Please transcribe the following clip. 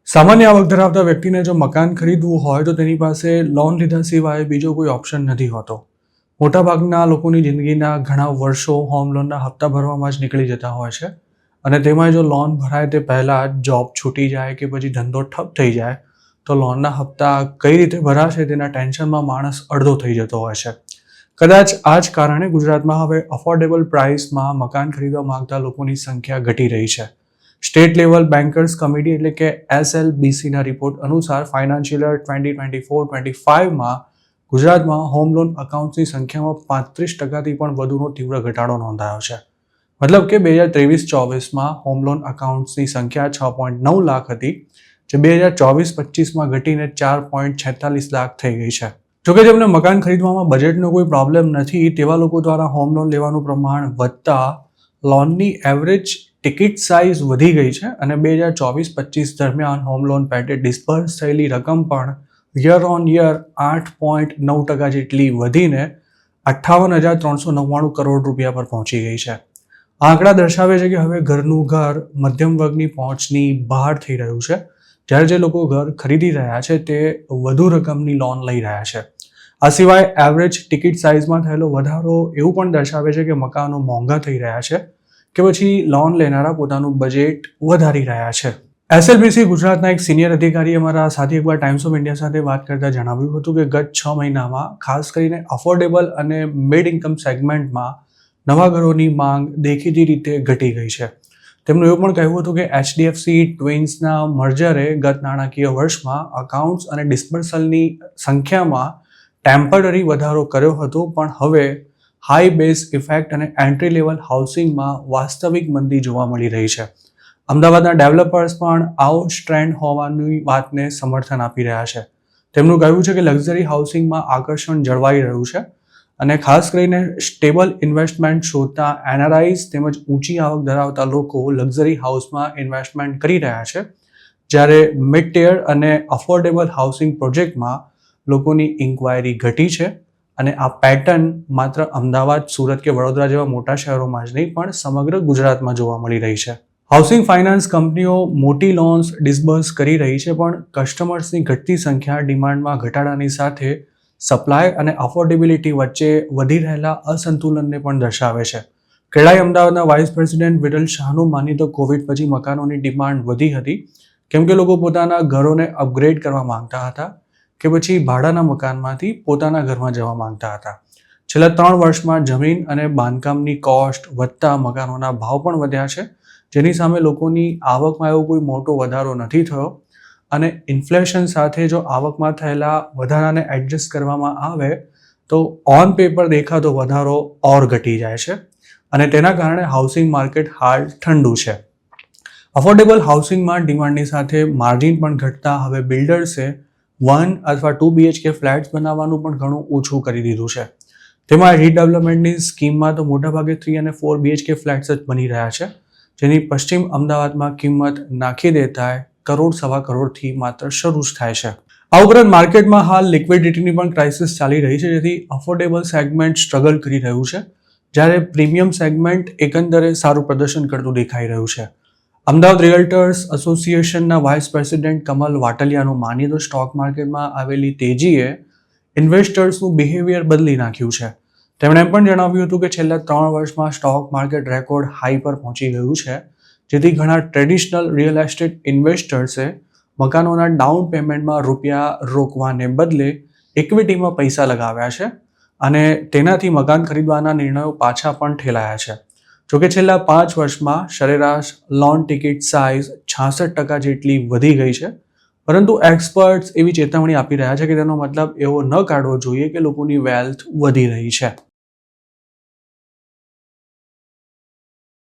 સામાન્ય આવક ધરાવતા વ્યક્તિને જો મકાન ખરીદવું હોય તો તેની પાસે લોન લીધા સિવાય બીજો કોઈ ઓપ્શન નથી હોતો. મોટાભાગના લોકોની જિંદગીના ઘણા વર્ષો હોમ લોનના હપ્તા ભરવામાં જ નીકળી જતા હોય છે અને તેમાં જો લોન ભરાય તે પહેલાં જોબ છૂટી જાય કે પછી ધંધો ઠપ થઈ જાય તો લોનના હપ્તા કઈ રીતે ભરાશે તેના ટેન્શનમાં માણસ અડધો થઈ જતો હોય છે. કદાચ આ જ કારણે ગુજરાતમાં હવે અફોર્ડેબલ પ્રાઇસમાં મકાન ખરીદવા માંગતા લોકોની સંખ્યા ઘટી રહી છે. સ્ટેટ લેવલ બેન્કર્સ કમિટી એટલે કે SLBCના રિપોર્ટ અનુસાર ફાઇનાન્શિયલ યર 2024-25માં ગુજરાતમાં હોમ લોન અકાઉન્ટ્સની સંખ્યામાં 35%થી પણ વધુનો તીવ્ર ઘટાડો નોંધાયો છે. મતલબ કે 2023-24માં હોમ લોન અકાઉન્ટ્સની સંખ્યા 6.9 લાખ હતી, જે 2024-25માં ઘટીને 4.46 લાખ થઈ ગઈ છે. જોકે જેમને મકાન ખરીદવામાં બજેટનો કોઈ પ્રોબ્લેમ નથી તેવા લોકો દ્વારા હોમ લોન લેવાનું પ્રમાણ વધતા લોનની એવરેજ ટિકિટ સાઇઝ વધી ગઈ છે અને 2024-25 દરમિયાન હોમ લોન પેટે ડિસ્બર્સ થયેલી રકમ પણ યર ઓન યર 8.9% જેટલી વધીને 58,399 કરોડ રૂપિયા પર પહોંચી ગઈ છે. આ આંકડા દર્શાવે છે કે હવે ઘરનું ઘર મધ્યમ વર્ગની પહોંચની બહાર થઈ રહ્યું છે, જ્યારે જે લોકો ઘર ખરીદી રહ્યા છે તે વધુ રકમની લોન લઈ રહ્યા છે. આ સિવાય એવરેજ ટિકિટ સાઇઝમાં થયેલો વધારો એવું પણ દર્શાવે છે કે મકાનો મોંઘા થઈ રહ્યા છે કે પછી લોન લેનારા પોતાનું બજેટ વધારી રહ્યા છે. SLBC ગુજરાતના એક સિનિયર અધિકારીએ અમારા સાથી એકવાર ટાઈમ્સ ઓફ ઇન્ડિયા સાથે વાત કરતા જણાવ્યું હતું કે ગત 6 મહિનામાં ખાસ કરીને અફોર્ડેબલ અને મિડ ઇન્કમ સેગમેન્ટમાં નવા ઘરોની માંગ દેખીતી રીતે ઘટી ગઈ છે. તેમનું એવું પણ કહેવું હતું કે HDFC ટ્વિન્સના મર્જરે ગત નાણાકીય વર્ષમાં અકાઉન્ટ્સ અને ડિસ્બર્સલની સંખ્યામાં ટેમ્પરરી વધારો કર્યો હતો, પણ હવે હાઈ બેઝ ઇફેક્ટ અને એન્ટ્રી લેવલ હાઉસિંગમાં વાસ્તવિક મંદી જોવા મળી રહી છે. અમદાવાદના ડેવલપર્સ પણ આવો જ ટ્રેન્ડ હોવાની વાતને સમર્થન આપી રહ્યા છે. તેમનું કહેવું છે કે લક્ઝરી હાઉસિંગમાં આકર્ષણ જળવાઈ રહ્યું છે અને ખાસ કરીને સ્ટેબલ ઇન્વેસ્ટમેન્ટ શોધતા NRIs તેમજ ઊંચી આવક ધરાવતા લોકો લક્ઝરી હાઉસમાં ઇન્વેસ્ટમેન્ટ કરી રહ્યા છે, જ્યારે મિડ ટિયર અને અફોર્ડેબલ હાઉસિંગ પ્રોજેક્ટમાં લોકોની ઇન્ક્વાયરી ઘટી છે અને આ પેટર્ન માત્ર અમદાવાદ, સુરત કે વડોદરા જેવા મોટા શહેરોમાં જ નહીં પણ સમગ્ર ગુજરાતમાં જોવા મળી રહી છે. હાઉસિંગ ફાઇનાન્સ કંપનીઓ મોટી લોન્સ ડિસ્બર્સ કરી રહી છે, પણ કસ્ટમર્સની ઘટતી સંખ્યા ડિમાન્ડમાં ઘટાડાની સાથે સપ્લાય અને અફોર્ડેબિલિટી વચ્ચે વધી રહેલા અસંતુલનને પણ દર્શાવે છે. ક્રેડાઈ અમદાવાદના વાઇસ પ્રેસિડેન્ટ વિરલ શાહનું માનીએ તો કોવિડ પછી મકાનોની ડિમાન્ડ વધી હતી, કેમ કે લોકો પોતાના ઘરોને અપગ્રેડ કરવા માંગતા હતા કે પછી ભાડાના મકાનમાંથી પોતાના ઘરમાં જવા માંગતા હતા. છેલ્લા 3 વર્ષમાં જમીન અને બાંધકામની કોસ્ટ વધતા મકાનોના ભાવ પણ વધ્યા છે, જેની સામે લોકોની આવકમાં એવો કોઈ મોટો વધારો નથી થયો અને ઇન્ફ્લેશન સાથે જો આવકમાં થયેલા વધારાને એડજસ્ટ કરવામાં આવે તો ઓન પેપર દેખાતો વધારો ઓર ઘટી જાય છે અને તેના કારણે હાઉસિંગ માર્કેટ હાલ ઠંડુ છે. અફોર્ડેબલ હાઉસિંગમાં ડિમાન્ડની સાથે માર્જિન પણ ઘટતા હવે બિલ્ડર્સે 1 અથવા 2 BHK ફ્લેટ્સ બનાવવાનું પણ ઘણું ઓછું કરી દીધું છે. તેમાં રીડેવલપમેન્ટની સ્કીમમાં તો મોટાભાગે 3 અને 4 BHK ફ્લેટ્સ જ બની રહ્યા છે, જેની પશ્ચિમ અમદાવાદમાં કિંમત નાખી દેતા કરોડ-સવા કરોડથી માત્ર શરૂ જ થાય છે. આ ઉપરાંત માર્કેટમાં હાલ લિક્વિડિટીની પણ ક્રાઇસિસ ચાલી રહી છે, જેથી અફોર્ડેબલ સેગમેન્ટ સ્ટ્રગલ કરી રહ્યું છે, જ્યારે પ્રીમિયમ સેગમેન્ટ એકંદરે સારું પ્રદર્શન કરતું દેખાઈ રહ્યું છે. અમદાવાદ રિયલ્ટર્સ એસોસિએશનના વાઇસ પ્રેસિડેન્ટ કમલ વાટલિયાનું માનીએ તો સ્ટોક માર્કેટમાં આવેલી તેજીએ ઇન્વેસ્ટર્સનું બિહેવિયર બદલી નાખ્યું છે. તેમણે એમ પણ જણાવ્યું હતું કે છેલ્લા 3 વર્ષમાં સ્ટોક માર્કેટ રેકોર્ડ હાઈ પર પહોંચી ગયું છે, જેથી ઘણા ટ્રેડિશનલ રિયલ એસ્ટેટ ઇન્વેસ્ટર્સે મકાનોના ડાઉન પેમેન્ટમાં રૂપિયા રોકવાને બદલે ઇક્વિટીમાં પૈસા લગાવ્યા છે અને તેનાથી મકાન ખરીદવાના નિર્ણયો પાછા પણ ઠેલાયા છે. જોકે છેલ્લા 5 વર્ષમાં સરેરાશ લોન ટિકિટ સાઇઝ 66% જેટલી વધી ગઈ છે, પરંતુ એક્સપર્ટ્સ એવી ચેતવણી આપી રહ્યા છે કે તેનો મતલબ એવો ન કાઢવો જોઈએ કે લોકોની વેલ્થ વધી રહી છે.